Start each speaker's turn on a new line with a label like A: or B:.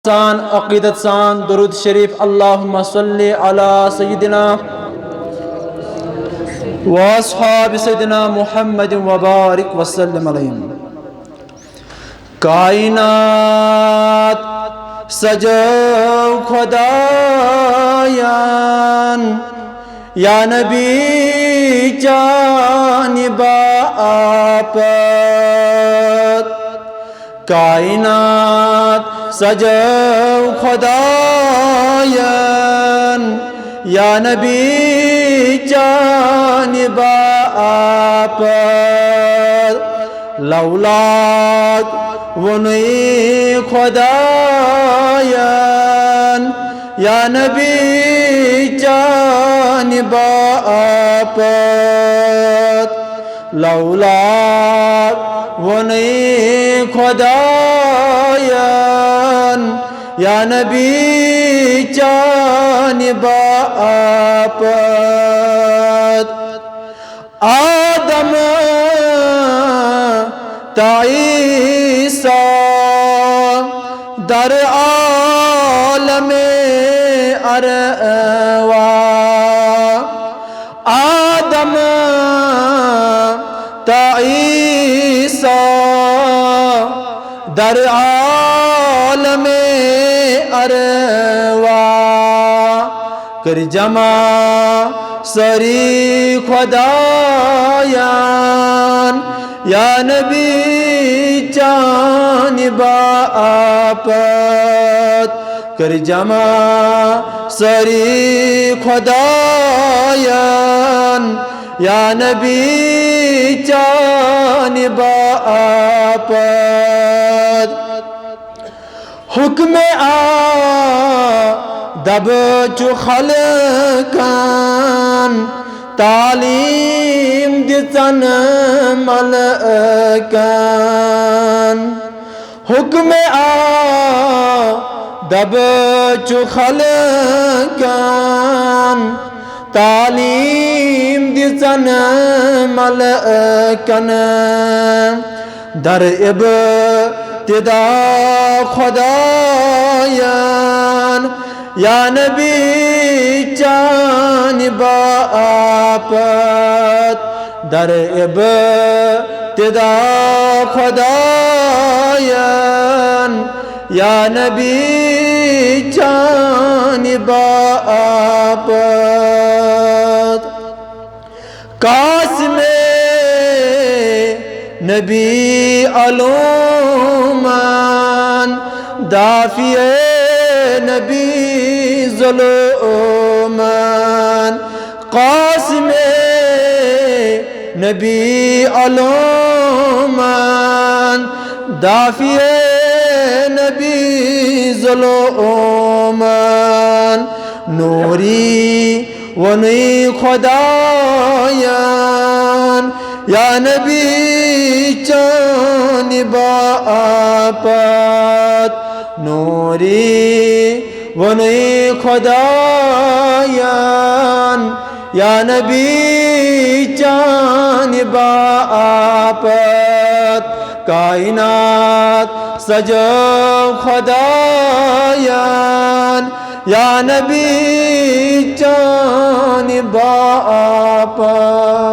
A: सान अक़ीदत सान दुरूद शरीफ अल्लाहुम्मा सल्ली अला सय्यिदिना व अस्हाब सय्यिदिना मुहम्मद व बारिक वसल्लम अलैहिम। कायनात सजो खुदायान या नबी जानिबा आपत। कायनात सजो खुदायान या नबी जानिबा आपत। लौलाक वनुई खुदायान या नबी जानिबा आपत। लौलाक वनुई खुदायान या नबी जानिबा आपत। आदम ताईसा दर आलमे अरवा। आदम ताईसा दर आलमे अरवा। कर जमा सरी खुदायान या नबी जानिबा आपत। कर जमा सरी खुदायान या नबी जानिबा आपत। हुक्म दब चु खलकान तालीम दितन मलकान। हुक्म दब चु खलकान तालीम दितन मलकान। दर इब्तिदा खुदायान या नबी जानिबा आपत। दर इब्तिदा खुदायान या नबी जानिबा आपत। कास्मे नबी अलूमान दाफिए नबी ज़ुलूमान। कास्मे नबी अलूमान दाफिए नबी ज़ुलूमान। नूरी वनुई खुदायान या नबी जानिबा आपत। नूरी वनुई खुदायान या नबी जानिबा आपत। कायनात सजो खुदायान या नबी जानिबा आपत।